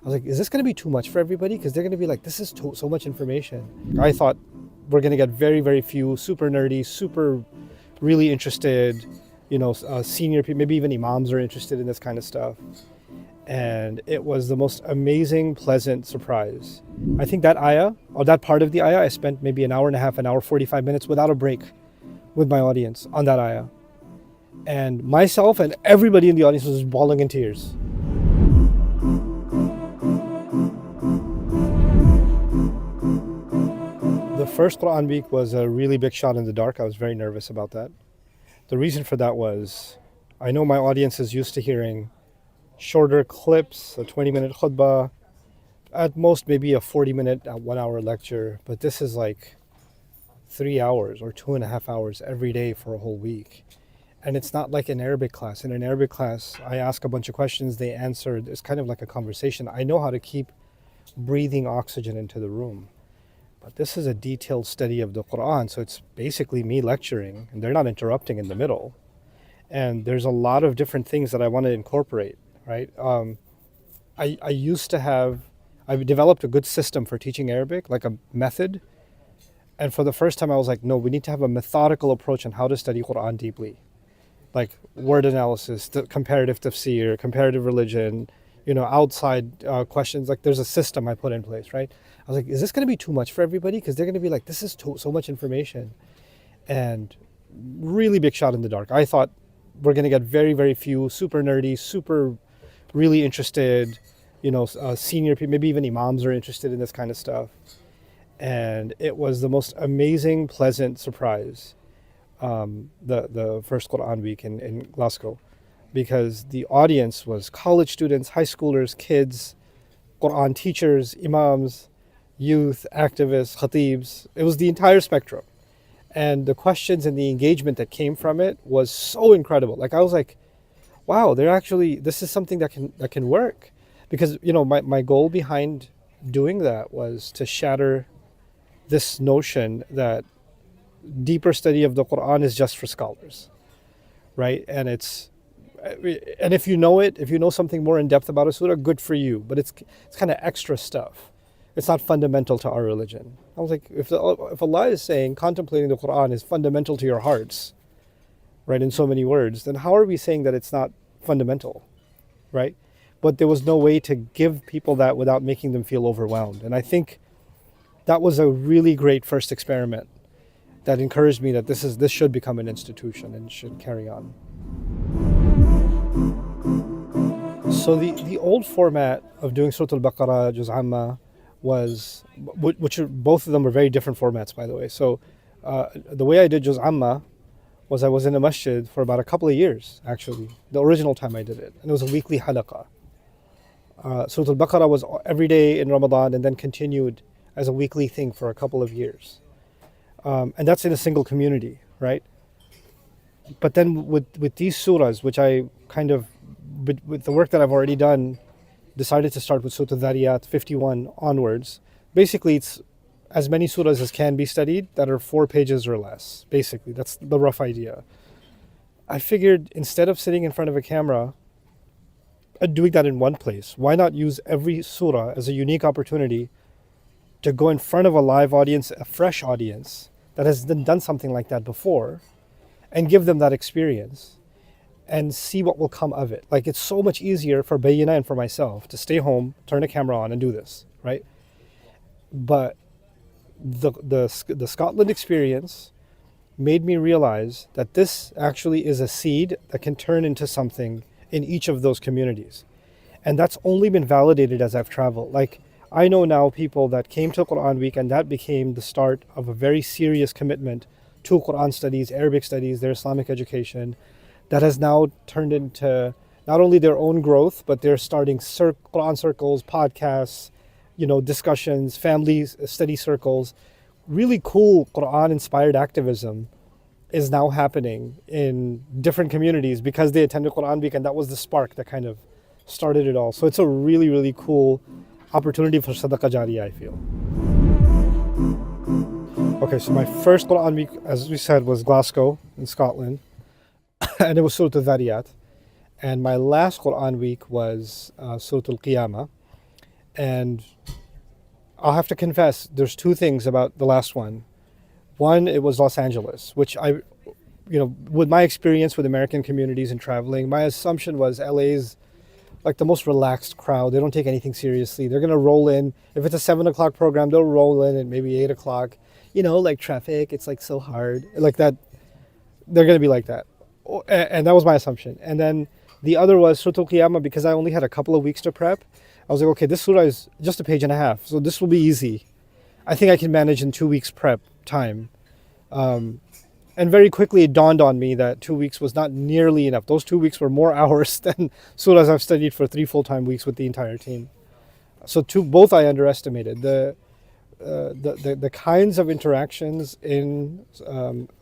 I was like, is this going to be too much for everybody? Because they're going to be like, this is so much information. I thought we're going to get very, very few super nerdy, super really interested, senior people, maybe even imams are interested in this kind of stuff. And it was the most amazing, pleasant surprise. I think that ayah, or that part of the ayah, I spent maybe an hour and a half, an hour, 45 minutes without a break with my audience on that ayah. And myself and everybody in the audience was bawling in tears. The first Quran week was a really big shot in the dark. I was very nervous about that. The reason for that was I know my audience is used to hearing shorter clips, a 20-minute khutbah, at most maybe a 40-minute, 1 hour lecture, but this is like 3 hours or 2.5 hours every day for a whole week. And it's not like an Arabic class. In an Arabic class, I ask a bunch of questions, they answer. It's kind of like a conversation. I know how to keep breathing oxygen into the room. But this is a detailed study of the Quran, so it's basically me lecturing, and they're not interrupting in the middle. And there's a lot of different things that I want to incorporate, right? I've developed a good system for teaching Arabic, like a method. And for the first time, I was like, no, we need to have a methodical approach on how to study Quran deeply. Like word analysis, comparative tafsir, comparative religion, outside questions. Like there's a system I put in place, right? I was like, is this going to be too much for everybody? Because they're going to be like, this is so much information. And really big shot in the dark. I thought we're going to get very, very few super nerdy, super really interested, senior people, maybe even imams are interested in this kind of stuff. And it was the most amazing, pleasant surprise, the first Quran week in Glasgow, because the audience was college students, high schoolers, kids, Quran teachers, imams, youth, activists, khatibs. It was the entire spectrum. And the questions and the engagement that came from it was so incredible. Like I was like, wow, this is something that can work. Because, my goal behind doing that was to shatter this notion that deeper study of the Quran is just for scholars, right? And if you know something more in depth about a surah, good for you. But it's kind of extra stuff. It's not fundamental to our religion. I was like, if Allah is saying contemplating the Quran is fundamental to your hearts, right, in so many words, then how are we saying that it's not fundamental, right? But there was no way to give people that without making them feel overwhelmed. And I think that was a really great first experiment that encouraged me that this should become an institution and should carry on. So the old format of doing Surah Al-Baqarah, Juz Amma, both of them were very different formats, by the way. So the way I did Juz Amma was I was in a masjid for about a couple of years, actually, the original time I did it. And it was a weekly halaqah. Surah Al-Baqarah was every day in Ramadan and then continued as a weekly thing for a couple of years. And that's in a single community, right? But then with these surahs, which I kind of, with the work that I've already done, decided to start with Surah Al-Dhariyat 51 onwards. Basically, it's as many surahs as can be studied that are 4 pages or less. Basically, that's the rough idea. I figured instead of sitting in front of a camera and doing that in one place, why not use every surah as a unique opportunity to go in front of a live audience, a fresh audience that has done something like that before, and give them that experience and see what will come of it. Like, it's so much easier for Bayyina and for myself to stay home, turn a camera on and do this, right? But the Scotland experience made me realize that this actually is a seed that can turn into something in each of those communities. And that's only been validated as I've traveled. Like, I know now people that came to Quran Week and that became the start of a very serious commitment to Quran studies, Arabic studies, their Islamic education, that has now turned into not only their own growth, but they're starting Quran circles, podcasts, discussions, family study circles. Really cool Quran-inspired activism is now happening in different communities because they attended Quran Week, and that was the spark that kind of started it all. So it's a really, really cool opportunity for Sadaqah Jariyah, I feel. Okay, so my first Quran Week, as we said, was Glasgow in Scotland. And it was Surah Al-Dhariyat. And my last Quran Week was Surah Al-Qiyamah. And I'll have to confess, there's two things about the last one. One, it was Los Angeles, which with my experience with American communities and traveling, my assumption was LA's like the most relaxed crowd. They don't take anything seriously. They're gonna roll in. If it's a 7 o'clock program, they'll roll in at maybe 8 o'clock. Like traffic, it's like so hard. Like that, they're gonna be like that. And that was my assumption. And then the other was Surah Al-Qiyamah, because I only had a couple of weeks to prep. I was like, okay, this surah is just a page and a half, so this will be easy. I think I can manage in 2 weeks prep time. And very quickly it dawned on me that 2 weeks was not nearly enough. Those 2 weeks were more hours than surahs I've studied for 3 full-time weeks with the entire team. So both I underestimated. The kinds of interactions in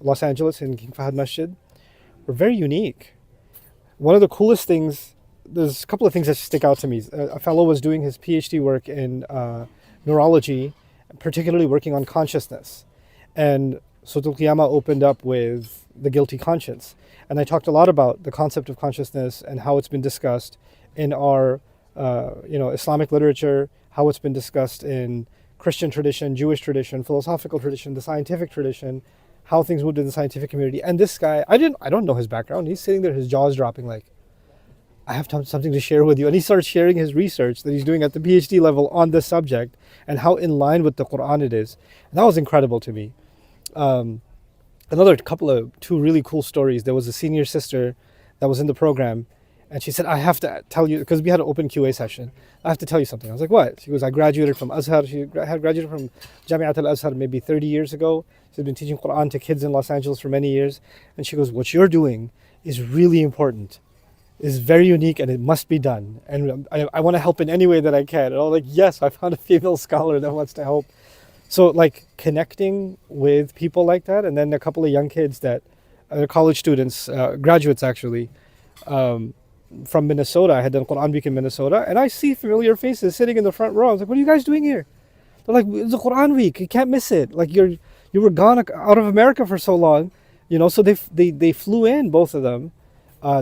Los Angeles in King Fahd Masjid were very unique. One of the coolest things, there's a couple of things that stick out to me. A fellow was doing his PhD work in neurology, particularly working on consciousness. And Surah Al-Qiyamah opened up with the guilty conscience. And I talked a lot about the concept of consciousness and how it's been discussed in our Islamic literature, how it's been discussed in Christian tradition, Jewish tradition, philosophical tradition, the scientific tradition, how things moved in the scientific community. And this guy, I don't know his background. He's sitting there, his jaw's dropping like, I have something to share with you. And he starts sharing his research that he's doing at the PhD level on this subject and how in line with the Quran it is. And that was incredible to me. Two really cool stories. There was a senior sister that was in the program, and she said, I have to tell you, because we had an open QA session, I have to tell you something. I was like, what? She goes, I graduated from Azhar. She had graduated from Jamiat al-Azhar maybe 30 years ago. She's been teaching Quran to kids in Los Angeles for many years. And she goes, what you're doing is really important, is very unique, and it must be done. And I want to help in any way that I can. And I was like, yes, I found a female scholar that wants to help. So like connecting with people like that, and then a couple of young kids that are college students, graduates actually, from Minnesota. I had done Quran Week in Minnesota, and I see familiar faces sitting in the front row. I was like, what are you guys doing here? They're like, it's a Quran Week. You can't miss it. Like you were gone out of America for so long, so they flew in, both of them.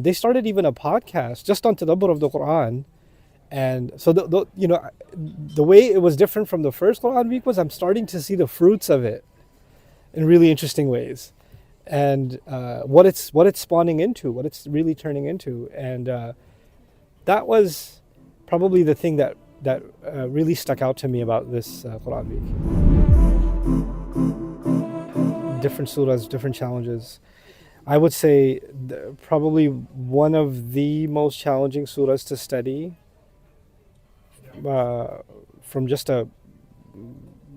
They started even a podcast just on Tadabbur of the Quran. And so the way it was different from the first Quran Week was I'm starting to see the fruits of it in really interesting ways, and what it's spawning into, what it's really turning into. And that was probably the thing that really stuck out to me about this Quran Week. Different surahs, different challenges. I would say probably one of the most challenging surahs to study, from just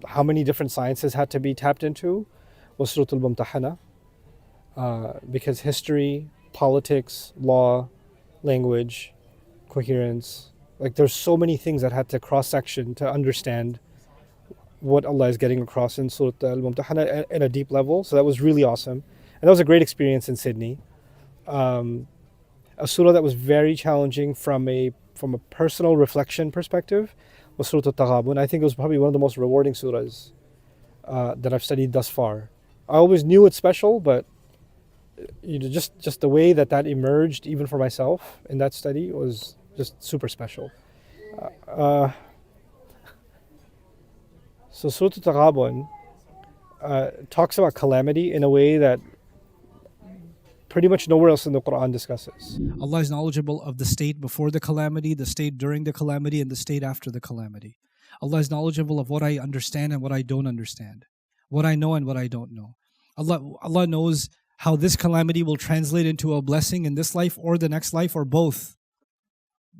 how many different sciences had to be tapped into, was Surah Al-Mumtahana, because history, politics, law, language, coherence, like there's so many things that had to cross-section to understand what Allah is getting across in Surah Al-Mumtahana at a deep level. So that was really awesome. And that was a great experience in Sydney. A surah that was very challenging from a personal reflection perspective was Surah Al-Taghabun. I think it was probably one of the most rewarding surahs that I've studied thus far. I always knew it's special, but just the way that emerged, even for myself in that study, was just super special. So Surah Al-Taghabun talks about calamity in a way that pretty much nowhere else in the Quran discusses. Allah is knowledgeable of the state before the calamity, the state during the calamity, and the state after the calamity. Allah is knowledgeable of what I understand and what I don't understand, what I know and what I don't know. Allah knows how this calamity will translate into a blessing in this life or the next life or both.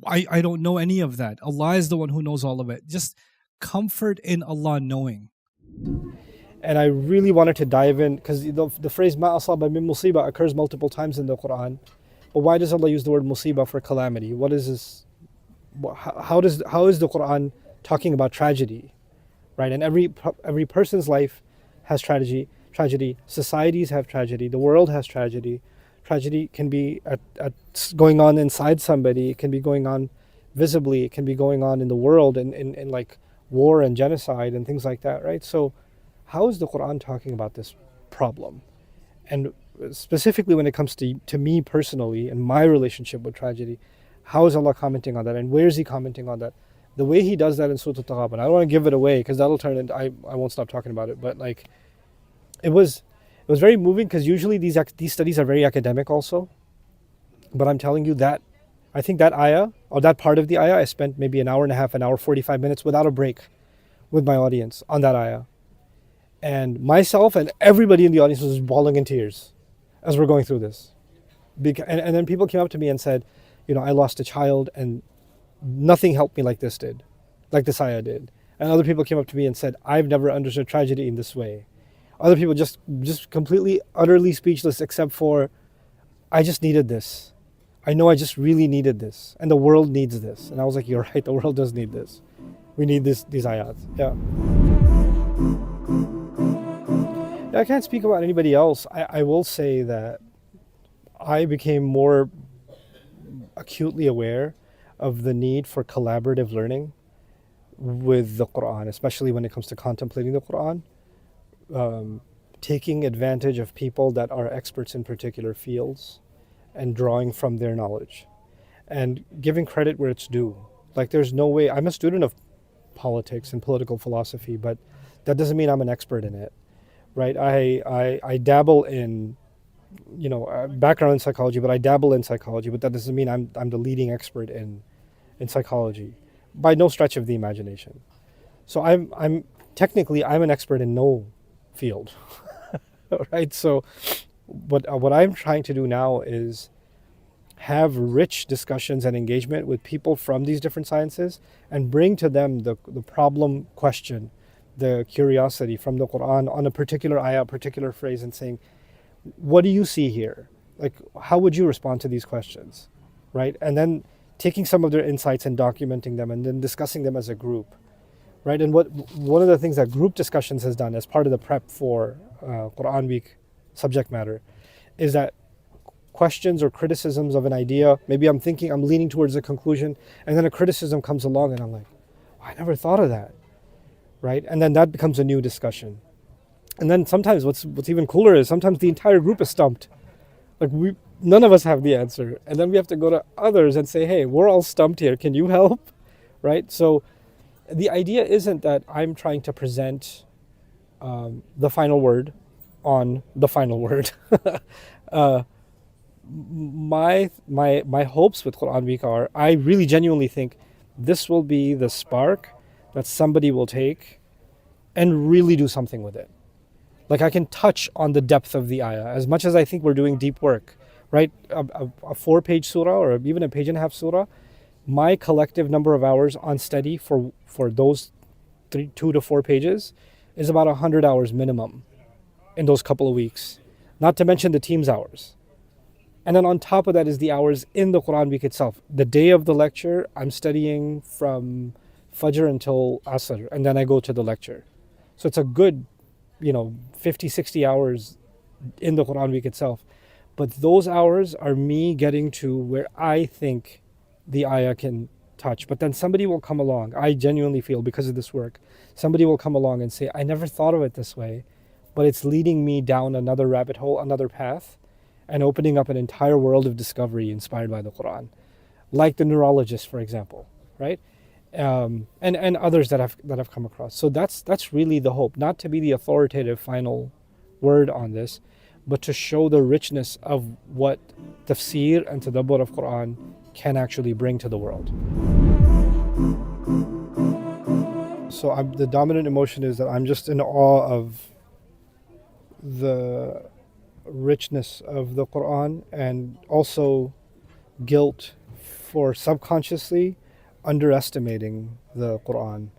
I don't know any of that. Allah is the one who knows all of it. Just comfort in Allah knowing. And I really wanted to dive in, because the phrase "ma asaba min musibah" occurs multiple times in the Quran. But why does Allah use the word musibah for calamity? What is this? How is the Quran talking about tragedy, right? And every person's life has tragedy. Societies have tragedy. The world has tragedy. Tragedy can be going on inside somebody. It can be going on visibly. It can be going on in the world, in like war and genocide and things like that, right? So how is the Quran talking about this problem? And specifically when it comes to me personally and my relationship with tragedy, how is Allah commenting on that? And where is He commenting on that? The way he does that in Surah Al-Taghabun, I don't want to give it away because that'll turn into, I won't stop talking about it, but like, it was very moving because usually these studies are very academic also. But I'm telling you that, I think that ayah, or that part of the ayah, I spent maybe an hour and a half, an hour, 45 minutes without a break with my audience on that ayah. And myself and everybody in the audience was bawling in tears as we're going through this. And then people came up to me and said, I lost a child and nothing helped me like this did, like this ayah did. And other people came up to me and said, I've never understood tragedy in this way. Other people just completely, utterly speechless, except for, I just needed this. I know I just really needed this. And the world needs this. And I was like, you're right, the world does need this. We need these ayats. Yeah. I can't speak about anybody else. I will say that I became more acutely aware of the need for collaborative learning with the Quran, especially when it comes to contemplating the Quran. Taking advantage of people that are experts in particular fields and drawing from their knowledge and giving credit where it's due. Like, there's no way, I'm a student of politics and political philosophy, but that doesn't mean I'm an expert in it, right? I dabble in, background in psychology, but I dabble in psychology, but that doesn't mean I'm the leading expert in psychology by no stretch of the imagination. So I'm technically I'm an expert in no field, right? So what I'm trying to do now is have rich discussions and engagement with people from these different sciences and bring to them the problem question, the curiosity from the Quran on a particular ayah, a particular phrase, and saying, what do you see here? Like, how would you respond to these questions, right? And then taking some of their insights and documenting them and then discussing them as a group, right? And one of the things that group discussions has done as part of the prep for Quran Week subject matter is that questions or criticisms of an idea, maybe I'm leaning towards a conclusion, and then a criticism comes along and I'm like, oh, I never thought of that, right? And then that becomes a new discussion. And then sometimes what's even cooler is sometimes the entire group is stumped. Like, none of us have the answer. And then we have to go to others and say, hey, we're all stumped here. Can you help? Right? So the idea isn't that I'm trying to present the final word on the final word. My hopes with Quran Week are, I really genuinely think this will be the spark that somebody will take and really do something with it. Like, I can touch on the depth of the ayah as much as I think we're doing deep work, right? A 4-page surah or even a page and a half surah, my collective number of hours on study for those 2 to 4 pages is about 100 hours minimum in those couple of weeks, not to mention the team's hours. And then on top of that is the hours in the Quran Week itself. The day of the lecture, I'm studying from Fajr until Asr, and then I go to the lecture. So it's a good 50, 60 hours in the Quran Week itself. But those hours are me getting to where I think the ayah can touch. But then somebody will come along, I genuinely feel, because of this work, somebody will come along and say, I never thought of it this way, but it's leading me down another rabbit hole, another path, and opening up an entire world of discovery inspired by the Quran. Like the neurologist, for example, right? And others that I've come across. So that's really the hope, not to be the authoritative final word on this, but to show the richness of what tafsir and tadabbur of Quran can actually bring to the world. So the dominant emotion is that I'm just in awe of the richness of the Quran, and also guilt for subconsciously underestimating the Quran.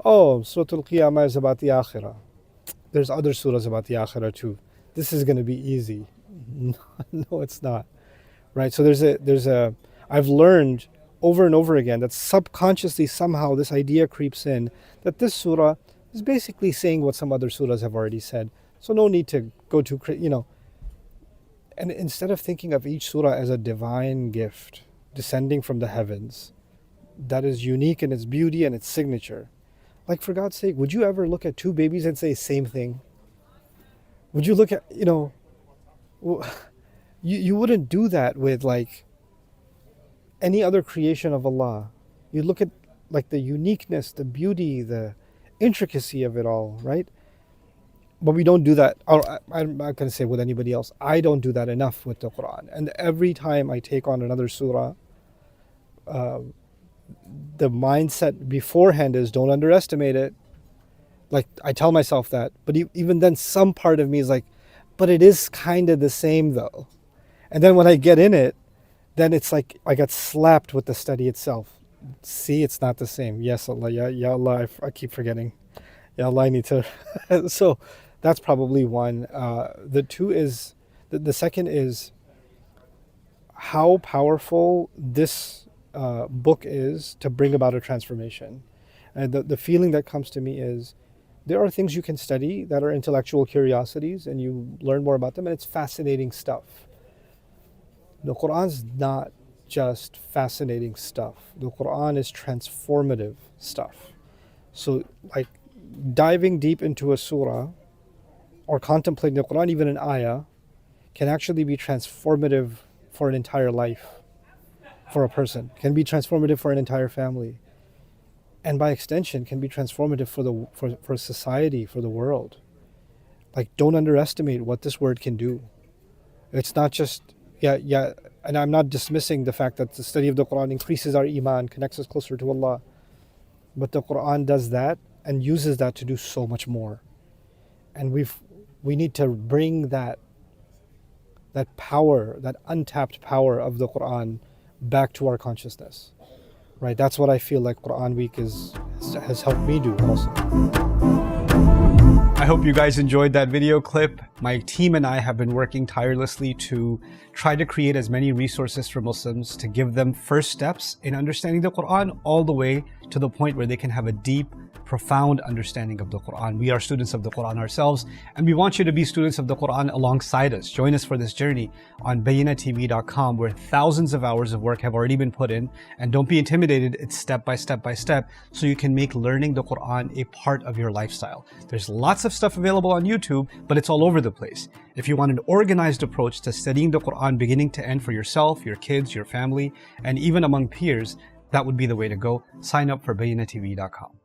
Oh, Surah Al-Qiyamah is about the Akhirah. There's other surahs about the Akhirah too. This is going to be easy. No, it's not. Right? So I've learned over and over again that subconsciously somehow this idea creeps in that this surah is basically saying what some other surahs have already said. So no need to go too, And instead of thinking of each surah as a divine gift descending from the heavens that is unique in its beauty and its signature, like, for God's sake, would you ever look at 2 babies and say same thing? Would you look at, you wouldn't do that with like any other creation of Allah. You look at like the uniqueness, the beauty, the intricacy of it all, right? But we don't do that. Or I'm not going to say with anybody else. I don't do that enough with the Quran. And every time I take on another surah, the mindset beforehand is don't underestimate it. Like I tell myself that, but even then, some part of me is like, but it is kind of the same though. And then when I get in it, then it's like I got slapped with the study itself. See, it's not the same. Yes, Allah, ya Allah, I keep forgetting. Ya Allah, I need to. So that's probably one. The two is, the second is how powerful this book is to bring about a transformation. And the feeling that comes to me is there are things you can study that are intellectual curiosities and you learn more about them and it's fascinating stuff. The Quran's not just fascinating stuff. The Quran is transformative stuff. So like diving deep into a surah or contemplating the Quran, even an ayah, can actually be transformative for an entire life, for a person, can be transformative for an entire family, and by extension can be transformative for society, for the world. Like, don't underestimate what this word can do. It's not just and I'm not dismissing the fact that the study of the Quran increases our iman, connects us closer to Allah, but the Quran does that and uses that to do so much more. And we need to bring that power, that untapped power of the Quran back to our consciousness, right? That's what I feel like Quran Week has helped me do also. I hope you guys enjoyed that video clip. My team and I have been working tirelessly to try to create as many resources for Muslims to give them first steps in understanding the Quran all the way to the point where they can have a deep, profound understanding of the Quran. We are students of the Quran ourselves, and we want you to be students of the Quran alongside us. Join us for this journey on bayinatv.com, where thousands of hours of work have already been put in. And don't be intimidated, it's step by step by step, so you can make learning the Quran a part of your lifestyle. There's lots of stuff available on YouTube, but it's all over the place. If you want an organized approach to studying the Quran beginning to end for yourself, your kids, your family, and even among peers, that would be the way to go. Sign up for bayinatv.com.